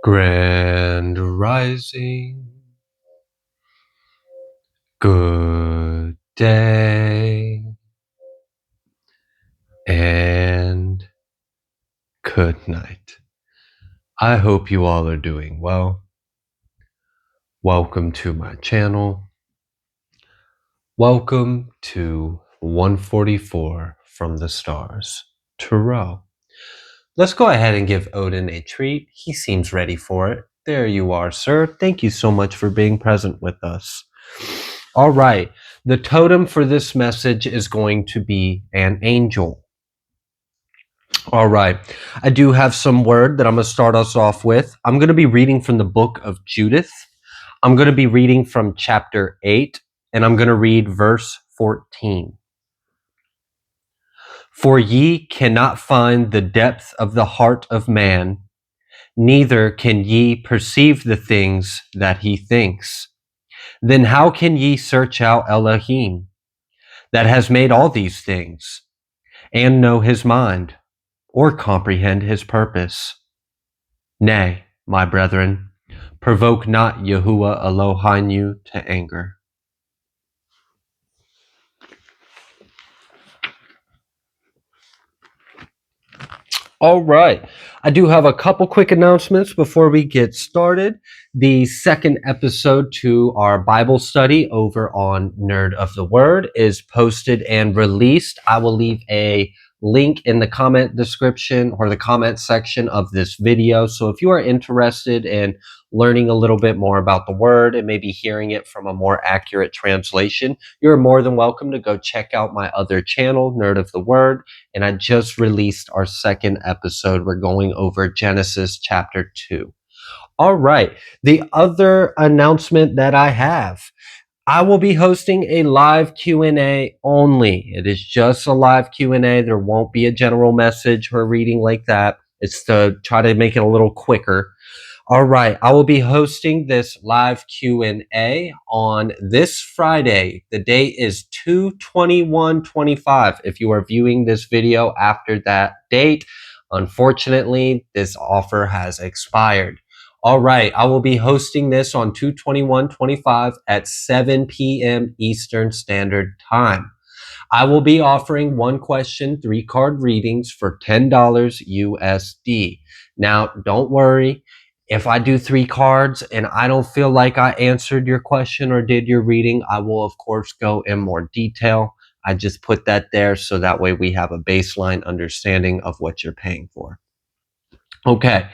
Grand Rising. Good day. And good night. I hope you all are doing well. Welcome to my channel. Welcome to 144 from the stars, Tarot. Let's go ahead and give Odin a treat. He seems ready for it. There you are, sir. Thank you so much for being present with us. All right. The totem for this message is going to be an angel. All right. I do have some word that I'm going to start us off with. I'm going to be reading from the book of Judith. I'm going to be reading from chapter 8, and I'm going to read verse 14. For ye cannot find the depth of the heart of man, neither can ye perceive the things that he thinks. Then how can ye search out Elohim, that has made all these things, and know his mind, or comprehend his purpose? Nay, my brethren, provoke not Yahuwah Elohinu to anger. All right. I do have a couple quick announcements before we get started. The second episode to our Bible study over on Nerd of the Word is posted and released. I will leave a link in the comment description or the comment section of this video. So if you are interested in learning a little bit more about the word and maybe hearing it from a more accurate translation, you're more than welcome to go check out my other channel, Nerd of the Word. And I just released our second episode. We're going over Genesis chapter 2. All right. The other announcement that I have, I will be hosting a live Q&A only. It is just a live Q&A. There won't be a general message or reading like that. It's to try to make it a little quicker. All right, I will be hosting this live Q&A on this Friday. The date is 2/21/25. If you are viewing this video after that date, unfortunately, this offer has expired. All right, I will be hosting this on 2/21/25 at 7 p.m. Eastern Standard Time. I will be offering 1-question, 3-card readings for $10 USD. Now, don't worry. If I do 3 cards and I don't feel like I answered your question or did your reading, I will, of course, go in more detail. I just put that there so that way we have a baseline understanding of what you're paying for. Okay,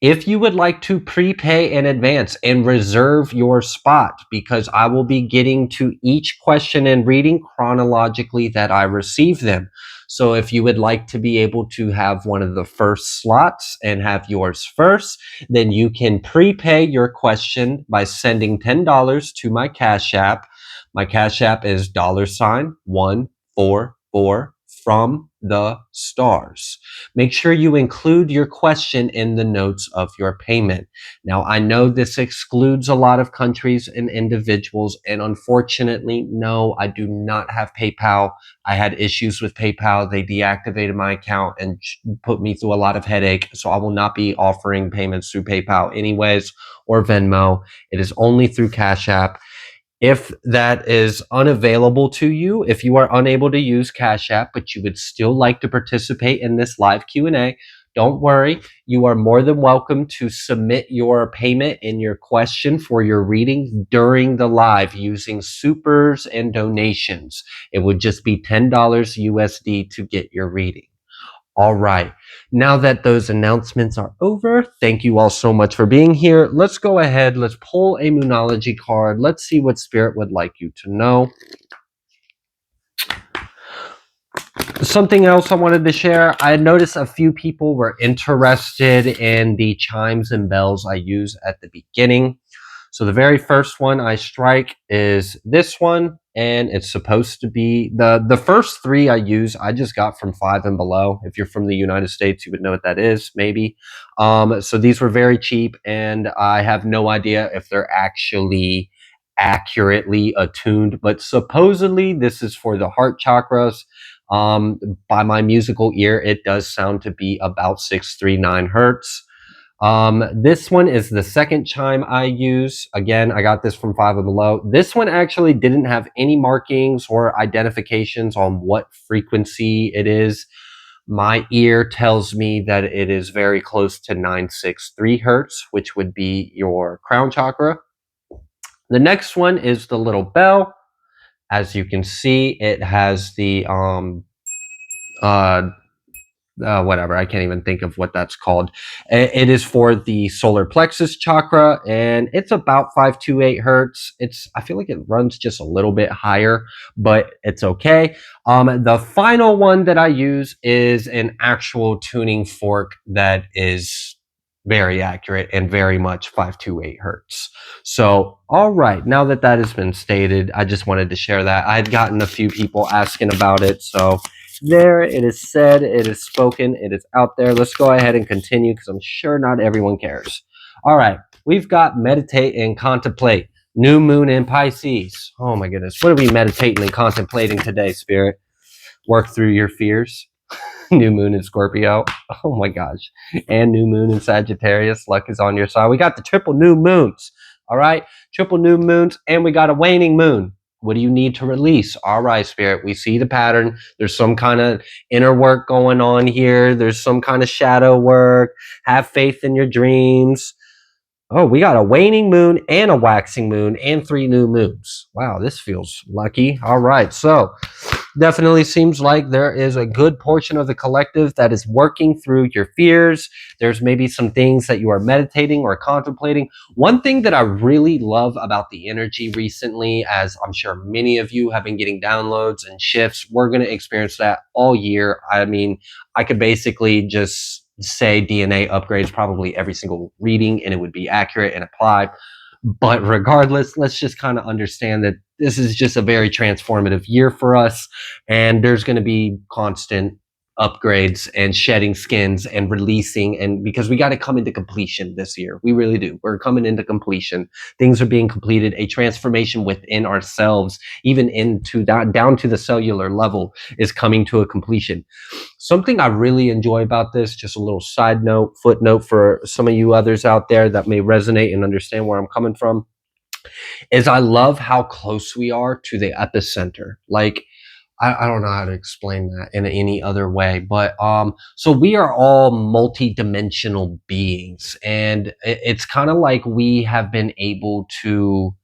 if you would like to prepay in advance and reserve your spot, because I will be getting to each question and reading chronologically that I receive them. So if you would like to be able to have one of the first slots and have yours first, then you can prepay your question by sending $10 to my Cash App. My Cash App is $144 from the stars. Make sure you include your question in the notes of your payment. Now, I know this excludes a lot of countries and individuals, and unfortunately, no, I do not have PayPal. I had issues with PayPal. They deactivated my account and put me through a lot of headache, so I will not be offering payments through PayPal anyways or Venmo. It is only through Cash App. If that is unavailable to you, if you are unable to use Cash App, but you would still like to participate in this live Q&A, don't worry. You are more than welcome to submit your payment and your question for your reading during the live using supers and donations. It would just be $10 USD to get your reading. All right. Now that those announcements are over, thank you all so much for being here. Let's go ahead. Let's pull a Moonology card. Let's see what Spirit would like you to know. Something else I wanted to share. I noticed a few people were interested in the chimes and bells I use at the beginning. So the very first one I strike is this one, and it's supposed to be the first 3 I use. I just got from Five and Below. If you're from the United States, you would know what that is, maybe. So these were very cheap, and I have no idea if they're actually accurately attuned, but supposedly this is for the heart chakras. By my musical ear, it does sound to be about 639 hertz. This one is the second chime I use. Again, I got this from Five and Below. This one actually didn't have any markings or identifications on what frequency it is. My ear tells me that it is very close to 963 hertz, which would be your crown chakra. The next one is the little bell. As you can see, it has the uh, whatever, I can't even think of what that's called. It is for the solar plexus chakra, and it's about 528 hertz. I feel like it runs just a little bit higher, but it's okay. The final one that I use is an actual tuning fork that is very accurate and very much 528 hertz. So, all right, now that that has been stated, I just wanted to share that. I had gotten a few people asking about it, so there, it is said, it is spoken, it is out there. Let's go ahead and continue because I'm sure not everyone cares. All right, we've got meditate and contemplate. New moon in Pisces. Oh my goodness, what are we meditating and contemplating today, Spirit? Work through your fears. New moon in Scorpio. Oh my gosh. And new moon in Sagittarius. Luck is on your side. We got the triple new moons. All right, triple new moons, and we got a waning moon. What do you need to release? All right, Spirit, we see the pattern. There's some kind of inner work going on here. There's some kind of shadow work. Have faith in your dreams. Oh, we got a waning moon and a waxing moon and 3 new moons. Wow, this feels lucky. All right, so definitely seems like there is a good portion of the collective that is working through your fears. There's maybe some things that you are meditating or contemplating. One thing that I really love about the energy recently, as I'm sure many of you have been getting downloads and shifts, we're going to experience that all year. I mean, I could basically just say DNA upgrades probably every single reading and it would be accurate and applied. But regardless, let's just kind of understand that this is just a very transformative year for us. And there's going to be constant upgrades and shedding skins and releasing. And because we got to come into completion this year, we really do. We're coming into completion. Things are being completed. A transformation within ourselves, even into down to the cellular level, is coming to a completion. Something I really enjoy about this, just a little side note, footnote for some of you others out there that may resonate and understand where I'm coming from, is I love how close we are to the epicenter. Like, I don't know how to explain that in any other way, but so we are all multi-dimensional beings, and it's kind of like we have been able to,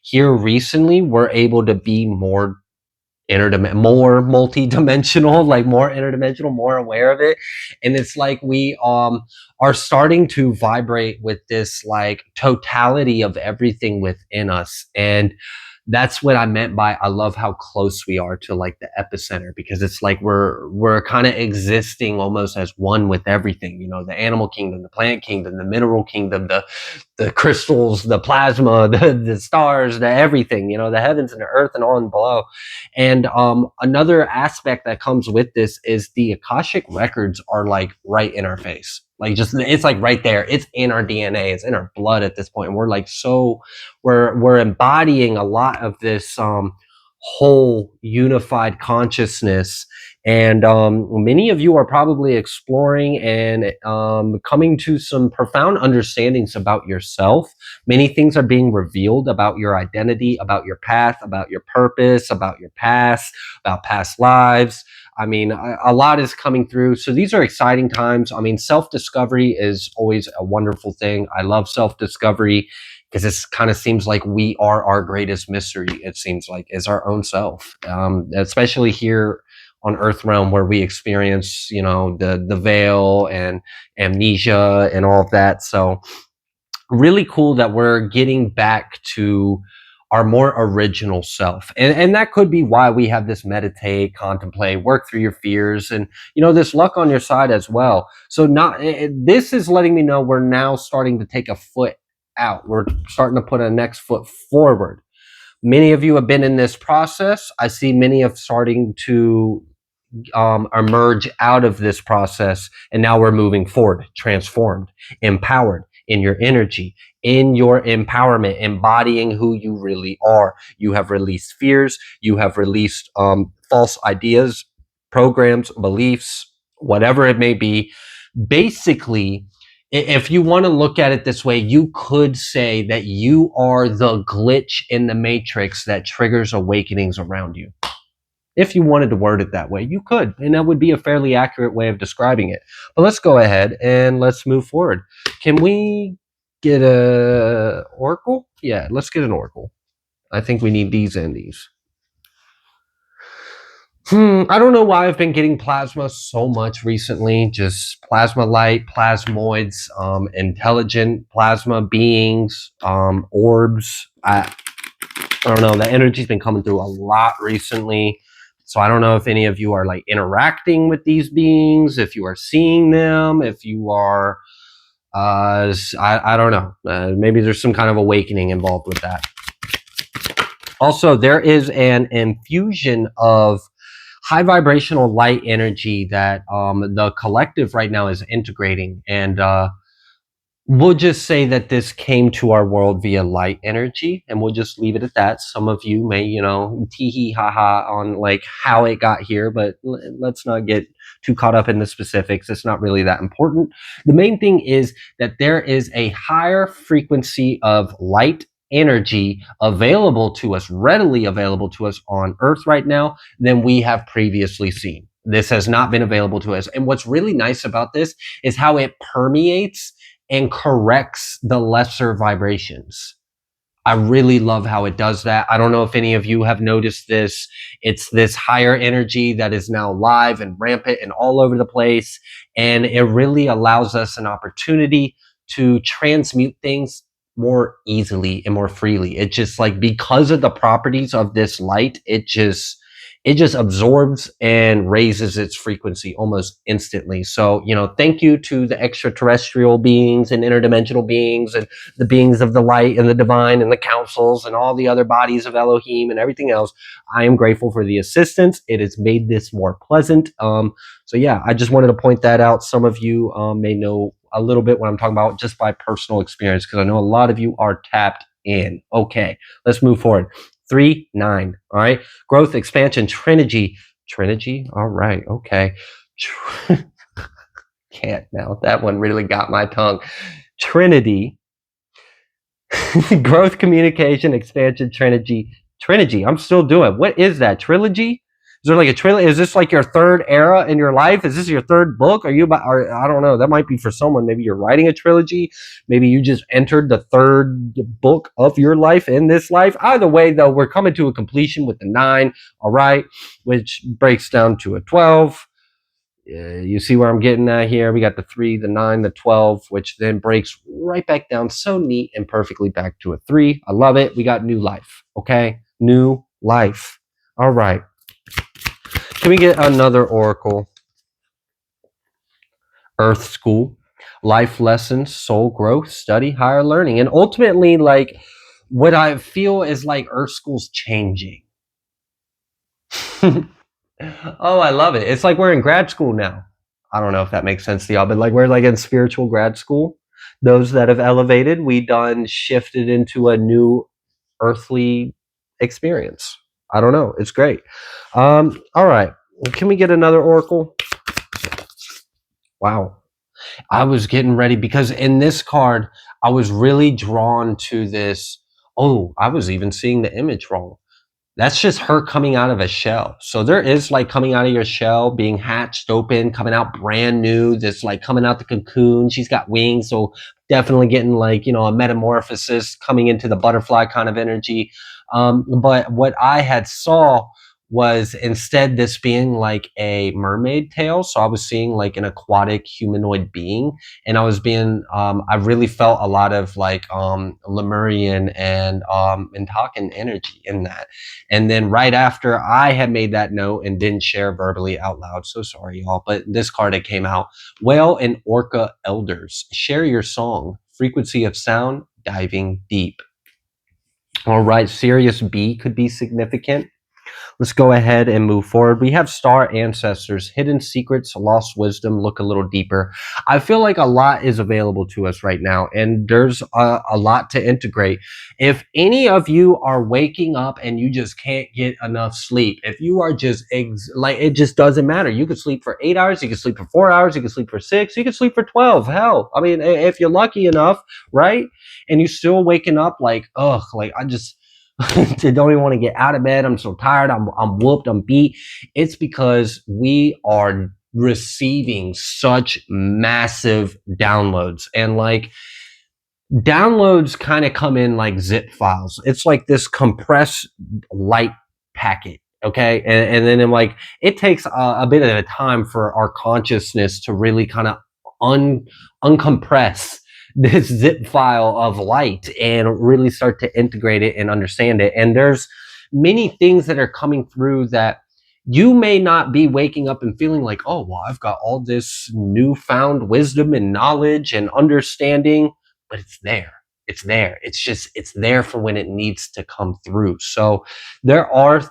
here recently, we're able to be more more multi-dimensional, like more interdimensional, more aware of it. And it's like we are starting to vibrate with this like totality of everything within us. And that's what I meant by I love how close we are to like the epicenter, because it's like we're kind of existing almost as one with everything, you know, the animal kingdom, the plant kingdom, the mineral kingdom, the crystals, the plasma, the stars, the everything, you know, the heavens and the earth and on below. And another aspect that comes with this is the Akashic records are like right in our face. Like just, it's like right there. It's in our DNA. It's in our blood at this point. And we're like, so we're embodying a lot of this whole unified consciousness. And many of you are probably exploring and coming to some profound understandings about yourself. Many things are being revealed about your identity, about your path, about your purpose, about your past, about past lives. I mean, a lot is coming through. So these are exciting times. I mean, self-discovery is always a wonderful thing. I love self-discovery because it kind of seems like we are our greatest mystery. It seems like is our own self, especially here on Earth realm where we experience, you know, the veil and amnesia and all of that. So really cool that we're getting back to our more original self. And that could be why we have this meditate, contemplate, work through your fears, and, you know, this luck on your side as well. So this is letting me know we're now starting to take a foot out. We're starting to put a next foot forward. Many of you have been in this process. I see many of starting to emerge out of this process, and now we're moving forward, transformed, empowered in your energy, in your empowerment, embodying who you really are. You have released fears. You have released false ideas, programs, beliefs, whatever it may be. Basically, If you want to look at it this way, you could say that you are the glitch in the matrix that triggers awakenings around you. If you wanted to word it that way, you could, and that would be a fairly accurate way of describing it. But let's go ahead and let's move forward. Can we get a oracle? Yeah, let's get an oracle. I think we need these and these. I don't know why I've been getting plasma so much recently. Just plasma light, plasmoids, intelligent plasma beings, orbs. I don't know. The energy's been coming through a lot recently. So I don't know if any of you are like interacting with these beings, if you are seeing them, if you are, I don't know. Maybe there's some kind of awakening involved with that. Also, there is an infusion of high vibrational light energy that the collective right now is integrating. And we'll just say that this came to our world via light energy, and we'll just leave it at that. Some of you may, tee hee ha ha on like how it got here, but let's not get too caught up in the specifics. It's not really that important. The main thing is that there is a higher frequency of light energy available to us, readily available to us on Earth right now than we have previously seen. This has not been available to us. And what's really nice about this is how it permeates and corrects the lesser vibrations. I really love how it does that. I don't know if any of you have noticed this. It's this higher energy that is now live and rampant and all over the place. And it really allows us an opportunity to transmute things more easily and more freely. It just like, because of the properties of this light, it just absorbs and raises its frequency almost instantly. So, thank you to the extraterrestrial beings and interdimensional beings and the beings of the light and the divine and the councils and all the other bodies of Elohim and everything else. I am grateful for the assistance. It has made this more pleasant. So yeah, I just wanted to point that out. Some of you may know a little bit what I'm talking about just by personal experience, because I know a lot of you are tapped in. Okay, let's move forward. 3, 9. All right. Growth, expansion, Trinity. Trinity? All right. Okay. Can't now. That one really got my tongue. Trinity. Growth, communication, expansion, Trinity. Trinity. I'm still doing. What is that? Trilogy? Is there like a trilogy? Is this like your third era in your life? Is this your third book? Are you about, or I don't know. That might be for someone. Maybe you're writing a trilogy. Maybe you just entered the third book of your life in this life. Either way, though, we're coming to a completion with the 9, all right, which breaks down to a 12. You see where I'm getting at here? We got the 3, the 9, the 12, which then breaks right back down so neat and perfectly back to a 3. I love it. We got new life, okay? New life. All right. Can we get another oracle? Earth School, life lessons, soul growth, study, higher learning. And ultimately, like, what I feel is like Earth School's changing. Oh, I love it. It's like we're in grad school now. I don't know if that makes sense to y'all, but like we're like in spiritual grad school. Those that have elevated, we done shifted into a new earthly experience. I don't know. It's great. All right. Can we get another oracle? Wow. I was getting ready because in this card, I was really drawn to this. Oh, I was even seeing the image wrong. That's just her coming out of a shell. So there is like coming out of your shell, being hatched open, coming out brand new. This like coming out the cocoon. She's got wings. So definitely getting like, a metamorphosis coming into the butterfly kind of energy. But what I had saw was instead this being like a mermaid tail. So I was seeing like an aquatic humanoid being, and I really felt a lot of like Lemurian and Intakan energy in that. And then right after I had made that note and didn't share verbally out loud, so sorry y'all, but this card that came out, Whale and Orca Elders, share your song, frequency of sound, diving deep. All right, Sirius B could be significant. Let's go ahead and move forward. We have star ancestors, hidden secrets, lost wisdom. Look a little deeper. I feel like a lot is available to us right now, and there's a lot to integrate. If any of you are waking up and you just can't get enough sleep, if you are just like, it just doesn't matter. You could sleep for 8 hours, you could sleep for 4 hours, you could sleep for 6, you could sleep for 12. Hell, I mean, if you're lucky enough, right? And you still waking up like, ugh, like I just I don't even want to get out of bed. I'm so tired. I'm whooped. I'm beat. It's because we are receiving such massive downloads, and like downloads kind of come in like zip files. It's like this compressed light packet. Okay. And then I'm like, it takes a bit of a time for our consciousness to really kind of uncompress this zip file of light and really start to integrate it and understand it. And there's many things that are coming through that you may not be waking up and feeling like, oh, well, I've got all this newfound wisdom and knowledge and understanding, but it's there. It's there. It's just, it's there for when it needs to come through. So there are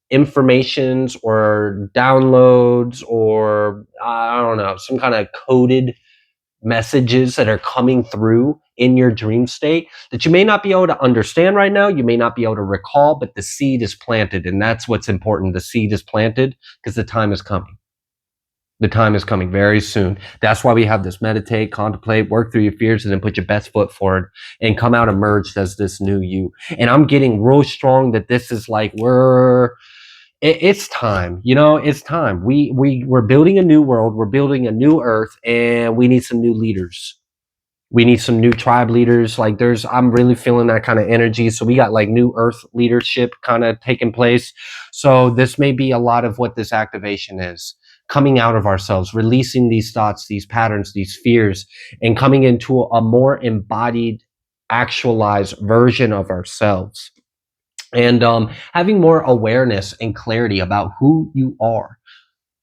informations or downloads or I don't know, some kind of coded messages that are coming through in your dream state that you may not be able to understand right now. You may not be able to recall, but the seed is planted. And that's what's important. The seed is planted because the time is coming. The time is coming very soon. That's why we have this meditate, contemplate, work through your fears, and then put your best foot forward and come out emerged as this new you. And I'm getting real strong that this is like, it's time, it's time. We're building a new world. We're building a new earth, and we need some new leaders. We need some new tribe leaders. Like I'm really feeling that kind of energy. So we got like new earth leadership kind of taking place. So this may be a lot of what this activation is: coming out of ourselves, releasing these thoughts, these patterns, these fears, and coming into a more embodied, actualized version of ourselves. And having more awareness and clarity about who you are,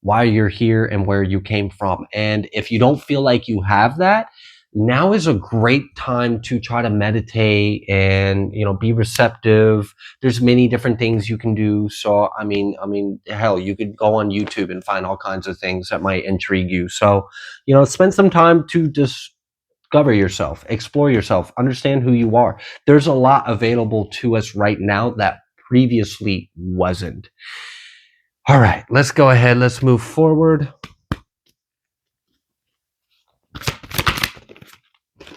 why you're here, and where you came from. And if you don't feel like you have that, now is a great time to try to meditate and be receptive. There's many different things you can do. So I mean hell, you could go on YouTube and find all kinds of things that might intrigue you. So spend some time to discover yourself, explore yourself, understand who you are. There's a lot available to us right now that previously wasn't. All right, let's go ahead. Let's move forward.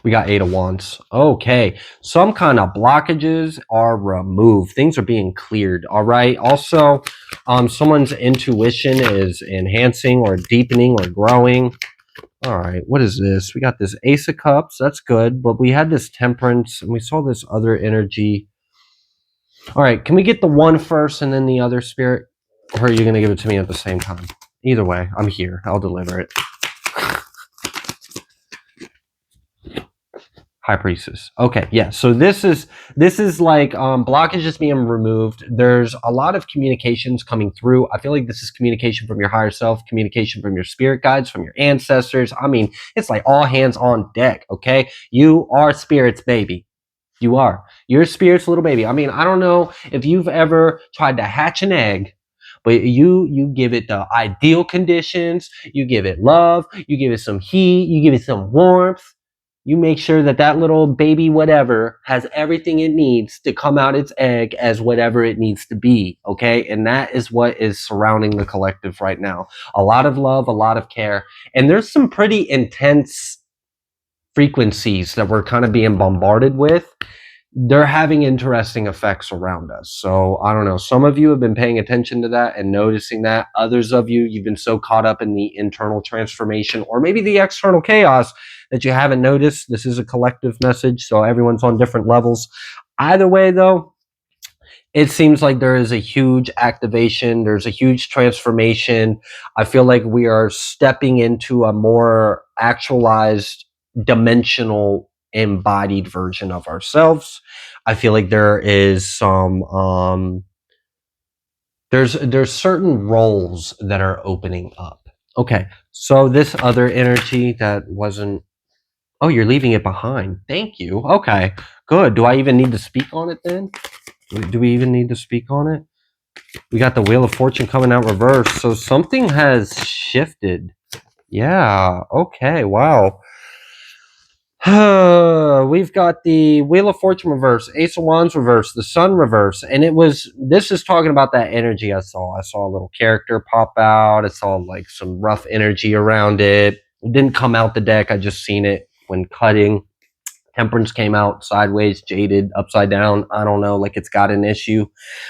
We got 8 of Wands. Okay, some kind of blockages are removed. Things are being cleared. All right. Also, someone's intuition is enhancing or deepening or growing. All right, what is this? We got this Ace of Cups. That's good, but we had this Temperance, and we saw this other energy. All right, can we get the one first and then the other, Spirit? Or are you going to give it to me at the same time? Either way, I'm here. I'll deliver it. High Priestess. Okay, yeah. So this is like blockages being removed. There's a lot of communications coming through. I feel like this is communication from your higher self, communication from your spirit guides, from your ancestors. I mean, it's like all hands on deck. Okay, you are Spirit's baby. You are. You're Spirit's little baby. I mean, I don't know if you've ever tried to hatch an egg, but you give it the ideal conditions. You give it love. You give it some heat. You give it some warmth. You make sure that that little baby whatever has everything it needs to come out its egg as whatever it needs to be, okay? And that is what is surrounding the collective right now. A lot of love, a lot of care, and there's some pretty intense frequencies that we're kind of being bombarded with. They're having interesting effects around us. So I don't know. Some of you have been paying attention to that and noticing that. Others of you, you've been so caught up in the internal transformation or maybe the external chaos that you haven't noticed. This is a collective message, so everyone's on different levels. Either way, though, it seems like there is a huge activation. There's a huge transformation. I feel like we are stepping into a more actualized, dimensional, embodied version of ourselves. I feel like there is some there's certain roles that are opening up. Okay, so this other energy that wasn't. Oh, you're leaving it behind. Thank you. Okay, good. Do I even need to speak on it then? Do we even need to speak on it? We got the Wheel of Fortune coming out reverse. So something has shifted. Yeah. Okay. Wow. We've got the Wheel of Fortune reverse, Ace of Wands reverse, the Sun reverse, and this is talking about that energy I saw. I saw a little character pop out. I saw like some rough energy around it. It didn't come out the deck. I just seen it when cutting. Temperance came out sideways, jaded, upside down. I don't know, like it's got an issue.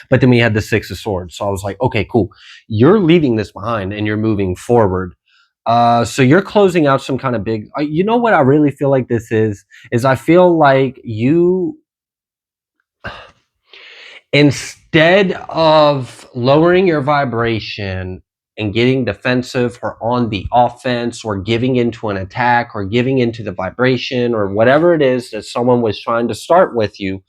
But then we had the Six of Swords. So I was like, okay, cool. You're leaving this behind and you're moving forward. So you're closing out some kind of big, you know what I really feel like this is I feel like you, instead of lowering your vibration and getting defensive or on the offense or giving into an attack or giving into the vibration or whatever it is that someone was trying to start with you,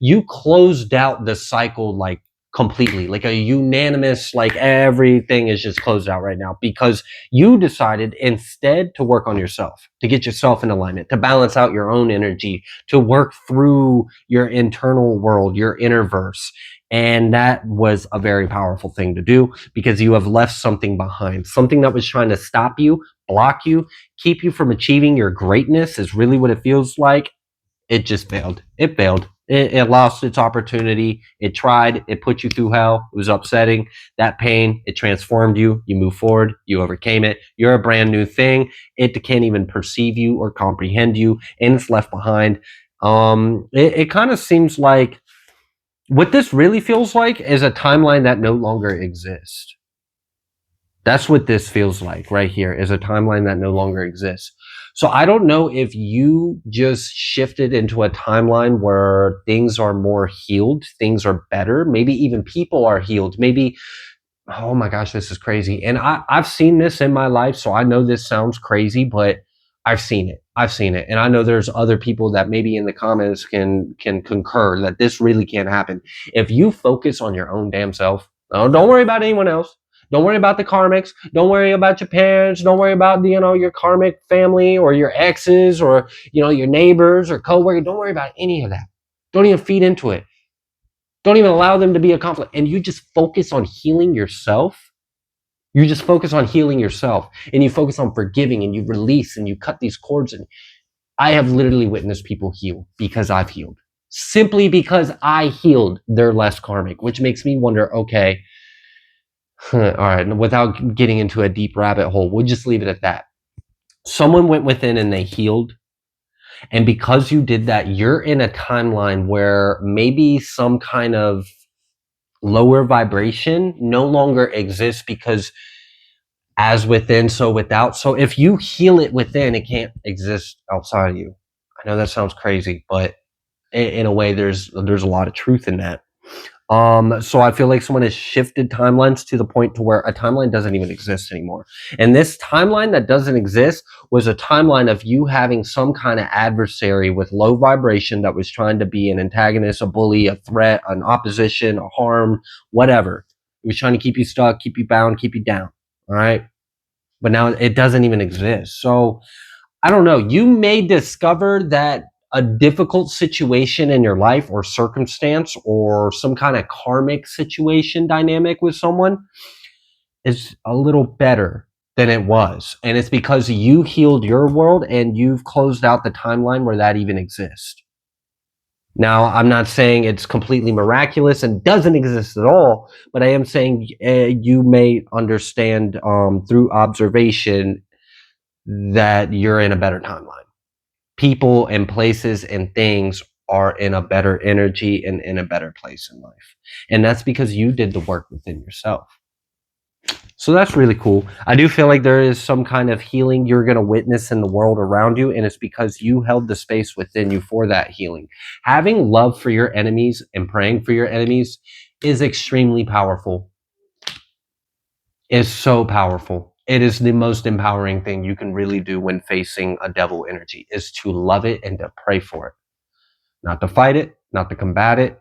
you closed out the cycle like completely, like a unanimous, like everything is just closed out right now because you decided instead to work on yourself, to get yourself in alignment, to balance out your own energy, to work through your internal world, your inner verse. And that was a very powerful thing to do because you have left something behind, something that was trying to stop you, block you, keep you from achieving your greatness is really what it feels like. It just failed. It failed. It lost its opportunity. It tried. It put you through hell. It was upsetting. That pain, it transformed you. You move forward. You overcame it. You're a brand new thing. It can't even perceive you or comprehend you, and it's left behind. It kind of seems like what this really feels like is a timeline that no longer exists. That's what this feels like right here, is a timeline that no longer exists. So I don't know if you just shifted into a timeline where things are more healed, things are better, maybe even people are healed. Maybe, oh my gosh, this is crazy. And I've seen this in my life, so I know this sounds crazy, but I've seen it. I've seen it. And I know there's other people that maybe in the comments can concur that this really can't happen. If you focus on your own damn self, don't worry about anyone else. Don't worry about the karmics. Don't worry about your parents. Don't worry about, your karmic family or your exes or, your neighbors or coworkers. Don't worry about any of that. Don't even feed into it. Don't even allow them to be a conflict. And you just focus on healing yourself. You just focus on healing yourself and you focus on forgiving and you release and you cut these cords. And I have literally witnessed people heal because I've healed. Simply because I healed, they're less karmic, which makes me wonder, okay, all right, without getting into a deep rabbit hole, we'll just leave it at that. Someone went within and they healed. And because you did that, you're in a timeline where maybe some kind of lower vibration no longer exists because as within, so without. So if you heal it within, it can't exist outside of you. I know that sounds crazy, but in a way, there's a lot of truth in that. So I feel like someone has shifted timelines to the point to where a timeline doesn't even exist anymore. And this timeline that doesn't exist was a timeline of you having some kind of adversary with low vibration that was trying to be an antagonist, a bully, a threat, an opposition, a harm, whatever. It was trying to keep you stuck, keep you bound, keep you down. All right. But now it doesn't even exist. So I don't know. You may discover that a difficult situation in your life or circumstance or some kind of karmic situation dynamic with someone is a little better than it was. And it's because you healed your world and you've closed out the timeline where that even exists. Now, I'm not saying it's completely miraculous and doesn't exist at all, but I am saying you may understand through observation that you're in a better timeline. People and places and things are in a better energy and in a better place in life. And that's because you did the work within yourself. So that's really cool. I do feel like there is some kind of healing you're going to witness in the world around you, and it's because you held the space within you for that healing. Having love for your enemies and praying for your enemies is extremely powerful. Is so powerful. It is the most empowering thing you can really do when facing a devil energy, is to love it and to pray for it. Not to fight it, not to combat it.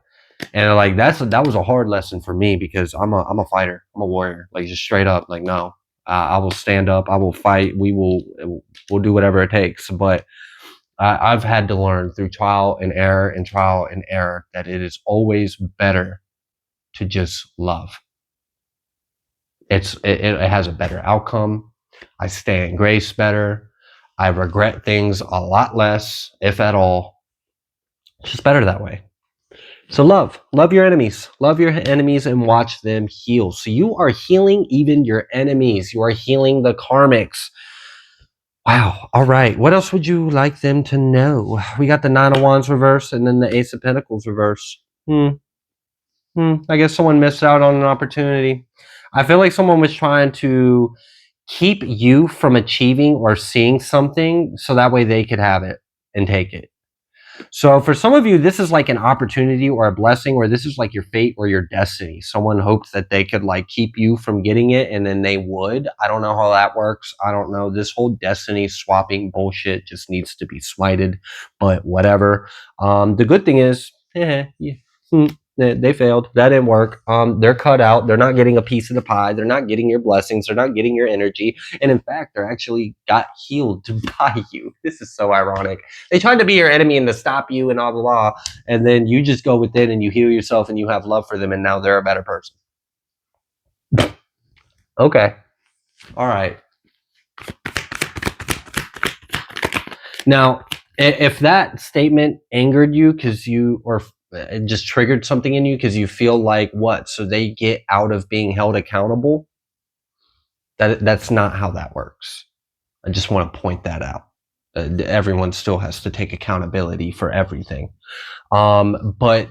And like that was a hard lesson for me because I'm a fighter. I'm a warrior. Like just straight up, like no. I will stand up, I will fight, we'll do whatever it takes. But I've had to learn through trial and error that it is always better to just love. It has a better outcome. I stay in grace better. I regret things a lot less, if at all. It's just better that way. So love your enemies. Love your enemies and watch them heal. So you are healing even your enemies. You are healing the karmics. Wow. All right. What else would you like them to know? We got the Nine of Wands reverse and then the Ace of Pentacles reverse. I guess someone missed out on an opportunity. I feel like someone was trying to keep you from achieving or seeing something so that way they could have it and take it. So for some of you, this is like an opportunity or a blessing, or this is like your fate or your destiny. Someone hoped that they could like keep you from getting it and then they would. I don't know how that works. I don't know. This whole destiny swapping bullshit just needs to be smited, but whatever. The good thing is, they failed. That didn't work. They're cut out. They're not getting a piece of the pie. They're not getting your blessings. They're not getting your energy. And in fact, they're actually got healed by you. This is so ironic. They tried to be your enemy and to stop you and all the law. And then you just go within and you heal yourself and you have love for them. And now they're a better person. Okay. All right. Now, if that statement angered you because you, or it just triggered something in you because you feel like what? So they get out of being held accountable? That's not how that works. I just want to point that out. Everyone still has to take accountability for everything. But,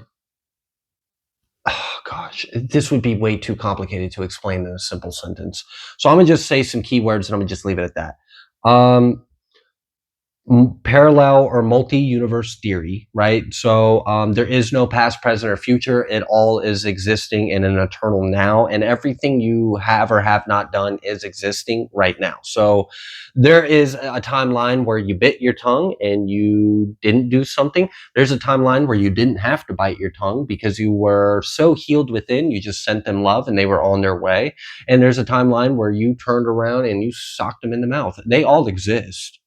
oh gosh, this would be way too complicated to explain in a simple sentence. So I'm going to just say some keywords and I'm going to just leave it at that. Parallel or multi-universe theory, right? So there is no past, present, or future. It all is existing in an eternal now, and everything you have or have not done is existing right now. So there is a timeline where you bit your tongue and you didn't do something. There's a timeline where you didn't have to bite your tongue because you were so healed within, you just sent them love and they were on their way. And there's a timeline where you turned around and you socked them in the mouth. They all exist.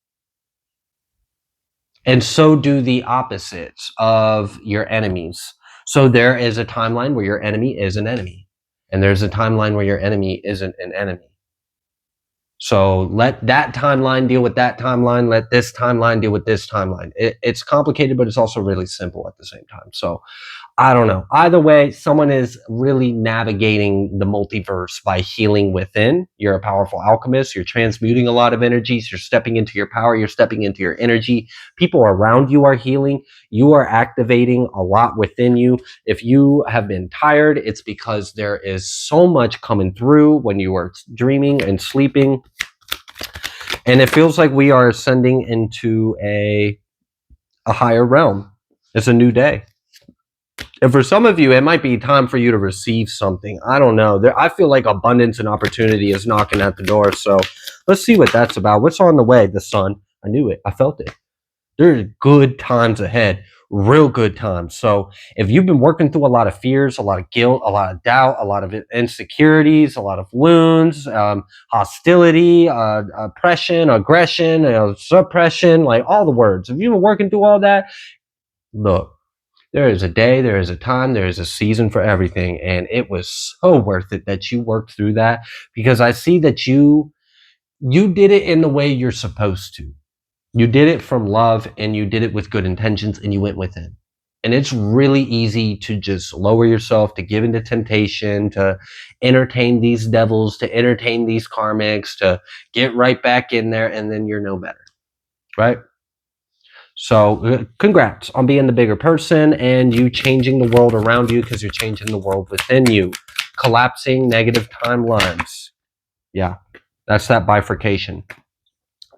And so do the opposites of your enemies. So there is a timeline where your enemy is an enemy. And there's a timeline where your enemy isn't an enemy. So let that timeline deal with that timeline. Let this timeline deal with this timeline. It's complicated, but it's also really simple at the same time. So I don't know. Either way, someone is really navigating the multiverse by healing within. You're a powerful alchemist. You're transmuting a lot of energies. You're stepping into your power. You're stepping into your energy. People around you are healing. You are activating a lot within you. If you have been tired, it's because there is so much coming through when you are dreaming and sleeping. And it feels like we are ascending into a higher realm. It's a new day. And for some of you, it might be time for you to receive something. I don't know. I feel like abundance and opportunity is knocking at the door. So let's see what that's about. What's on the way? The sun. I knew it. I felt it. There's good times ahead. Real good times. So if you've been working through a lot of fears, a lot of guilt, a lot of doubt, a lot of insecurities, a lot of wounds, hostility, oppression, aggression, suppression, like all the words. If you've been working through all that, look. There is a day, there is a time, there is a season for everything. And it was so worth it that you worked through that, because I see that you did it in the way you're supposed to. You did it from love and you did it with good intentions and you went within. And it's really easy to just lower yourself, to give into temptation, to entertain these devils, to entertain these karmics, to get right back in there, and then you're no better, right? So congrats on being the bigger person and you changing the world around you, because you're changing the world within you. Collapsing negative timelines. Yeah, that's that bifurcation.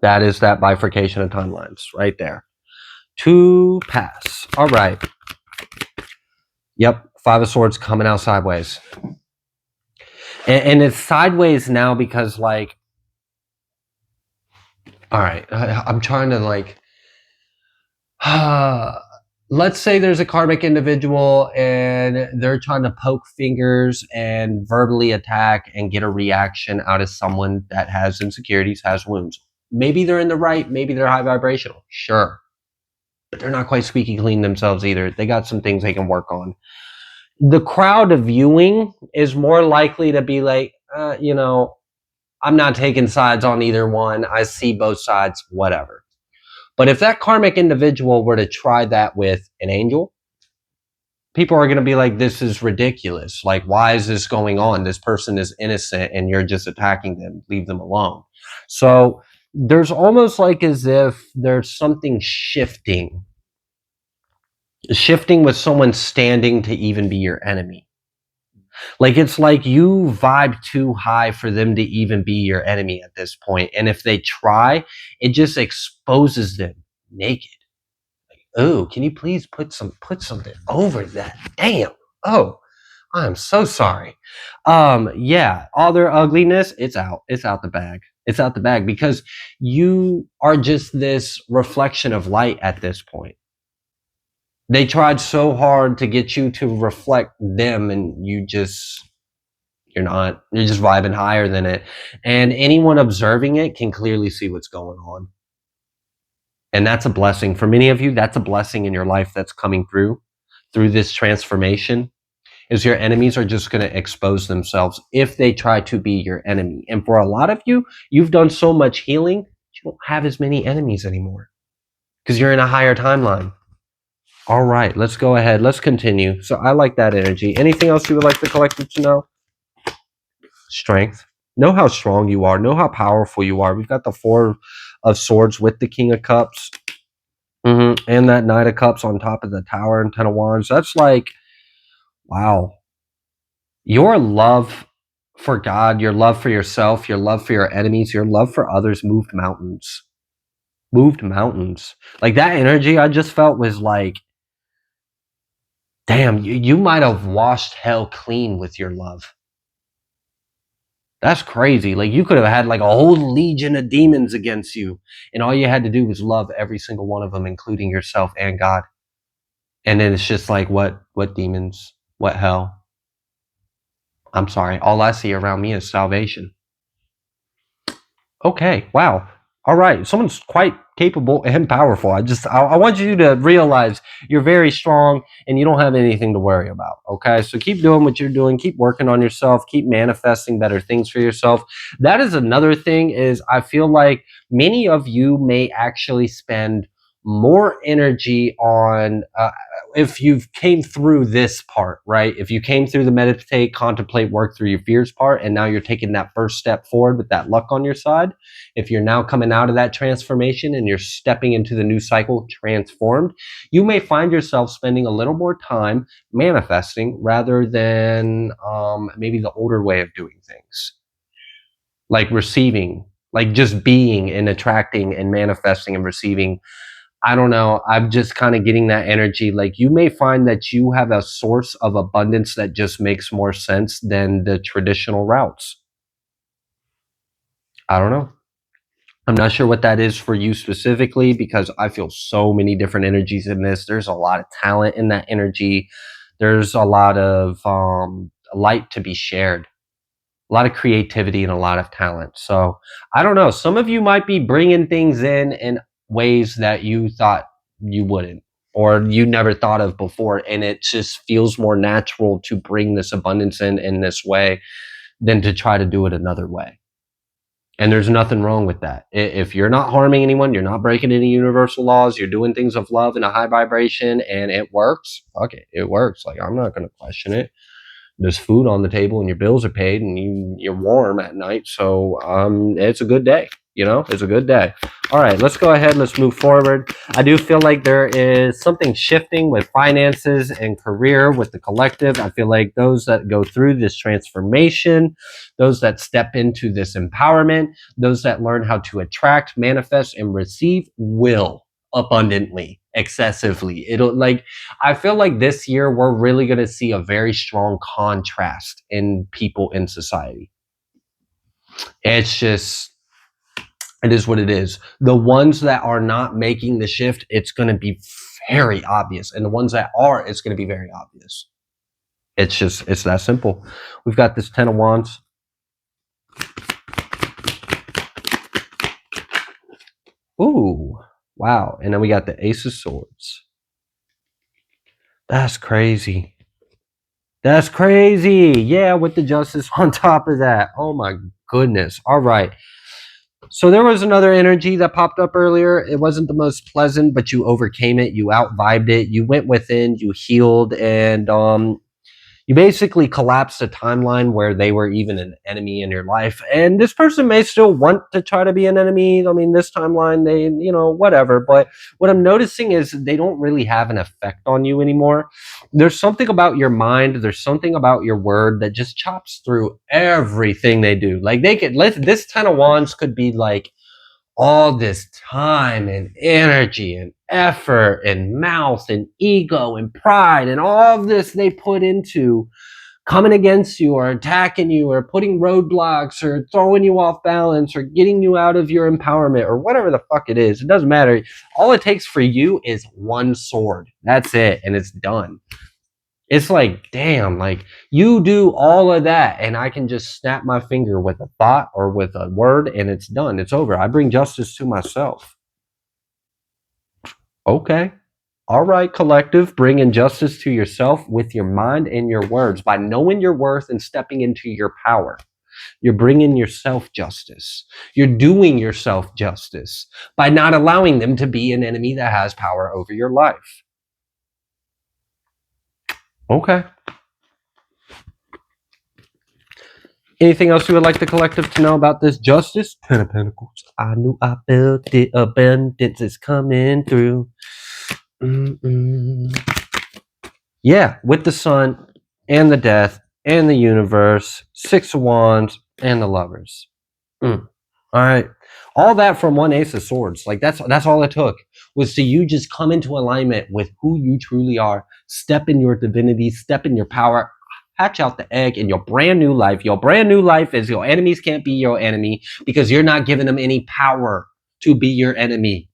That is that bifurcation of timelines right there. To pass. All right. Yep, Five of Swords coming out sideways. And it's sideways now because, like, all right, I'm trying to, like, let's say there's a karmic individual and they're trying to poke fingers and verbally attack and get a reaction out of someone that has insecurities, has wounds. Maybe they're in the right, maybe they're high vibrational, sure. But they're not quite squeaky clean themselves either. They got some things they can work on. The crowd viewing is more likely to be like, I'm not taking sides on either one. I see both sides, whatever. But if that karmic individual were to try that with an angel, people are going to be like, this is ridiculous. Like, why is this going on? This person is innocent and you're just attacking them. Leave them alone. So there's almost like as if there's something shifting with someone standing to even be your enemy. Like, it's like you vibe too high for them to even be your enemy at this point. And if they try, it just exposes them naked. Oh, can you please put something over that? Damn. Oh, I'm so sorry. Yeah, all their ugliness, it's out. It's out the bag. It's out the bag because you are just this reflection of light at this point. They tried so hard to get you to reflect them, and you're just vibing higher than it. And anyone observing it can clearly see what's going on. And that's a blessing. For many of you, that's a blessing in your life that's coming through this transformation. Is your enemies are just going to expose themselves if they try to be your enemy. And for a lot of you, you've done so much healing, you don't have as many enemies anymore because you're in a higher timeline. All right, let's go ahead. Let's continue. So I like that energy. Anything else you would like the collective to know? Strength. Know how strong you are. Know how powerful you are. We've got the Four of Swords with the King of Cups. And that Knight of Cups on top of the Tower and Ten of Wands. That's like, wow. Your love for God, your love for yourself, your love for your enemies, your love for others moved mountains. Moved mountains. Like that energy I just felt was like, damn, you might have washed hell clean with your love. That's crazy. Like you could have had like a whole legion of demons against you, and all you had to do was love every single one of them, including yourself and God. And then it's just like, what demons? What hell? I'm sorry. All I see around me is salvation. Okay. Wow. All right. Someone's quite capable and powerful. I want you to realize you're very strong and you don't have anything to worry about. Okay. So keep doing what you're doing. Keep working on yourself. Keep manifesting better things for yourself. That is another thing is I feel like many of you may actually spend more energy on if you came through this part, right? If you came through the meditate, contemplate, work through your fears part, and now you're taking that first step forward with that luck on your side, if you're now coming out of that transformation and you're stepping into the new cycle transformed, you may find yourself spending a little more time manifesting rather than maybe the older way of doing things. Like receiving, like just being and attracting and manifesting and receiving. I don't know. I'm just kind of getting that energy. Like you may find that you have a source of abundance that just makes more sense than the traditional routes. I don't know. I'm not sure what that is for you specifically because I feel so many different energies in this. There's a lot of talent in that energy. There's a lot of light to be shared, a lot of creativity and a lot of talent. So I don't know. Some of you might be bringing things in ways that you thought you wouldn't or you never thought of before. And it just feels more natural to bring this abundance in this way than to try to do it another way. And there's nothing wrong with that. If you're not harming anyone, you're not breaking any universal laws, you're doing things of love in a high vibration and it works, okay, it works. Like, I'm not going to question it. There's food on the table and your bills are paid and you're warm at night. So it's a good day. It's a good day. All right, let's go ahead. Let's move forward. I do feel like there is something shifting with finances and career with the collective. I feel like those that go through this transformation, those that step into this empowerment, those that learn how to attract, manifest, and receive will abundantly, excessively. I feel like this year we're really going to see a very strong contrast in people in society. It is what it is. The ones that are not making the shift, it's going to be very obvious. And the ones that are, it's going to be very obvious. It's that simple. We've got this 10 of Wands. Ooh, wow. And then we got the Ace of Swords. That's crazy. That's crazy. Yeah, with the justice on top of that. Oh my goodness. All right. So there was another energy that popped up earlier. It wasn't the most pleasant, but you overcame it. You out vibed it. You went within. You healed, and you basically collapsed a timeline where they were even an enemy in your life. And this person may still want to try to be an enemy. I mean, this timeline, they, whatever. But what I'm noticing is they don't really have an effect on you anymore. There's something about your mind, there's something about your word that just chops through everything they do. Like this 10 of wands could be like all this time and energy and effort and mouth and ego and pride and all of this they put into coming against you or attacking you or putting roadblocks or throwing you off balance or getting you out of your empowerment or whatever the fuck it is. It doesn't matter. All it takes for you is one sword. That's it. And it's done. It's like, damn, like you do all of that and I can just snap my finger with a thought or with a word and it's done. It's over. I bring justice to myself. Okay. All right, collective, bring injustice to yourself with your mind and your words by knowing your worth and stepping into your power. You're bringing yourself justice. You're doing yourself justice by not allowing them to be an enemy that has power over your life. Okay. Anything else you would like the collective to know about this justice? 10 of Pentacles. I knew I felt it. Abundance is coming through. Yeah, with the sun and the death and the universe, 6 of wands and the lovers. All right. All that from one ace of swords. Like that's all it took was to you just come into alignment with who you truly are, step in your divinity, step in your power, hatch out the egg in your brand new life. Your brand new life is your enemies can't be your enemy because you're not giving them any power to be your enemy.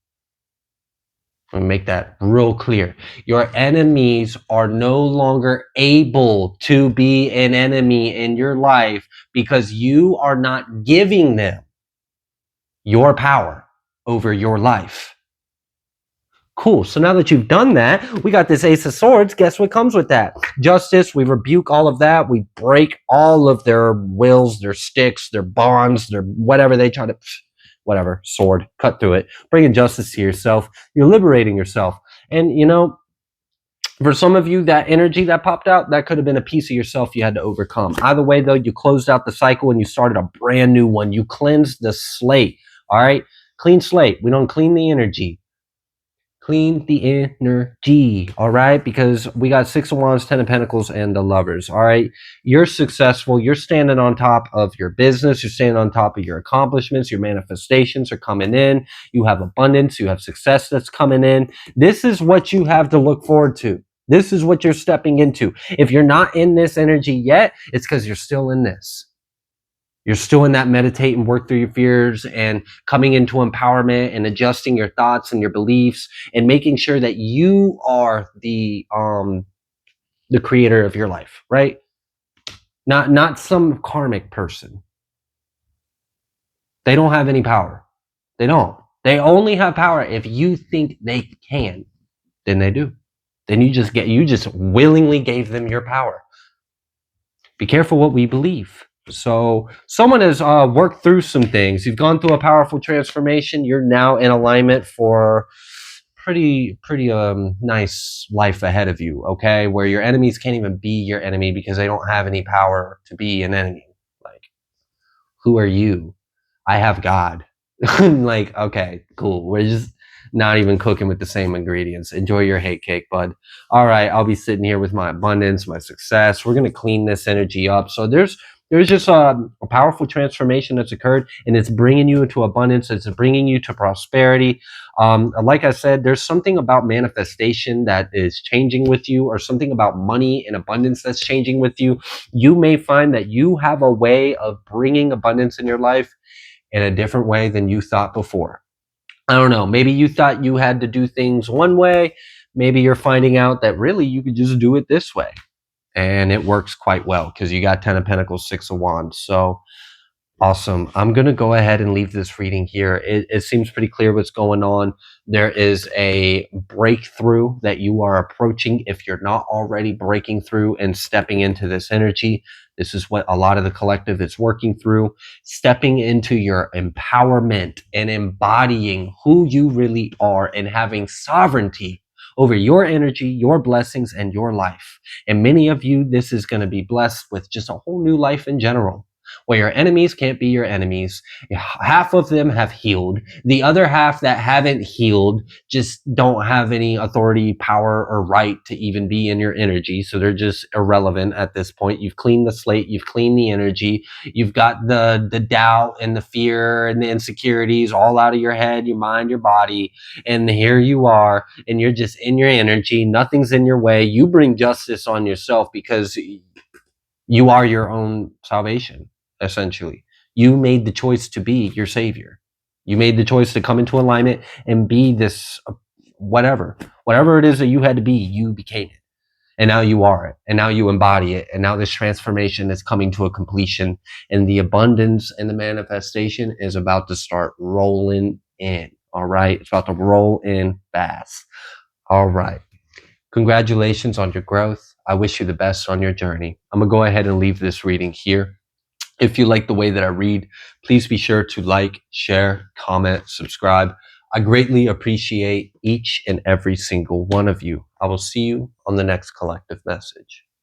I'm gonna make that real clear. Your enemies are no longer able to be an enemy in your life because you are not giving them your power over your life. Cool. So now that you've done that, we got this Ace of Swords. Guess what comes with that? Justice. We rebuke all of that. We break all of their wills, their sticks, their bonds, their whatever they try to, whatever, sword, cut through it. Bringing justice to yourself. You're liberating yourself. And, for some of you, that energy that popped out, that could have been a piece of yourself you had to overcome. Either way, though, you closed out the cycle and you started a brand new one. You cleansed the slate. All right? Clean slate. We don't clean the energy. Clean the energy, all right? Because we got 6 of wands, 10 of pentacles, and the lovers, all right? You're successful. You're standing on top of your business. You're standing on top of your accomplishments. Your manifestations are coming in. You have abundance. You have success that's coming in. This is what you have to look forward to. This is what you're stepping into. If you're not in this energy yet, it's because you're still in this. You're still in that meditate and work through your fears and coming into empowerment and adjusting your thoughts and your beliefs and making sure that you are the creator of your life, right? Not some karmic person. They don't have any power. They don't. They only have power if you think they can. Then they do. Then you just willingly gave them your power. Be careful what we believe. So someone has worked through some things. You've gone through a powerful transformation. You're now in alignment for pretty nice life ahead of you, okay? Where your enemies can't even be your enemy because they don't have any power to be an enemy. Like, who are you? I have God. Like, okay, cool. We're just not even cooking with the same ingredients. Enjoy your hate cake, bud. All right, I'll be sitting here with my abundance, my success. We're gonna clean this energy up. So there's just a powerful transformation that's occurred, and it's bringing you into abundance. It's bringing you to prosperity. Like I said, there's something about manifestation that is changing with you, or something about money and abundance that's changing with you. You may find that you have a way of bringing abundance in your life in a different way than you thought before. I don't know. Maybe you thought you had to do things one way. Maybe you're finding out that really you could just do it this way. And it works quite well because you got 10 of Pentacles, 6 of Wands. So Awesome. I'm going to go ahead and leave this reading here. It seems pretty clear what's going on. There is a breakthrough that you are approaching if you're not already breaking through and stepping into this energy. This is what a lot of the collective is working through, stepping into your empowerment and embodying who you really are and having sovereignty over your energy, your blessings, and your life. And many of you, this is going to be blessed with just a whole new life in general, where your enemies can't be your enemies. Half of them have healed. The other half that haven't healed just don't have any authority, power, or right to even be in your energy. So they're just irrelevant at this point. You've cleaned the slate. You've cleaned the energy. You've got the doubt and the fear and the insecurities all out of your head, your mind, your body. And here you are, and you're just in your energy. Nothing's in your way. You bring justice on yourself because you are your own salvation, essentially. You made the choice to be your savior. You made the choice to come into alignment and be this whatever it is that you had to be, you became it. And now you are it. And now you embody it. And now this transformation is coming to a completion. And the abundance and the manifestation is about to start rolling in. All right. It's about to roll in fast. All right. Congratulations on your growth. I wish you the best on your journey. I'm going to go ahead and leave this reading here. If you like the way that I read, please be sure to like, share, comment, subscribe. I greatly appreciate each and every single one of you. I will see you on the next collective message.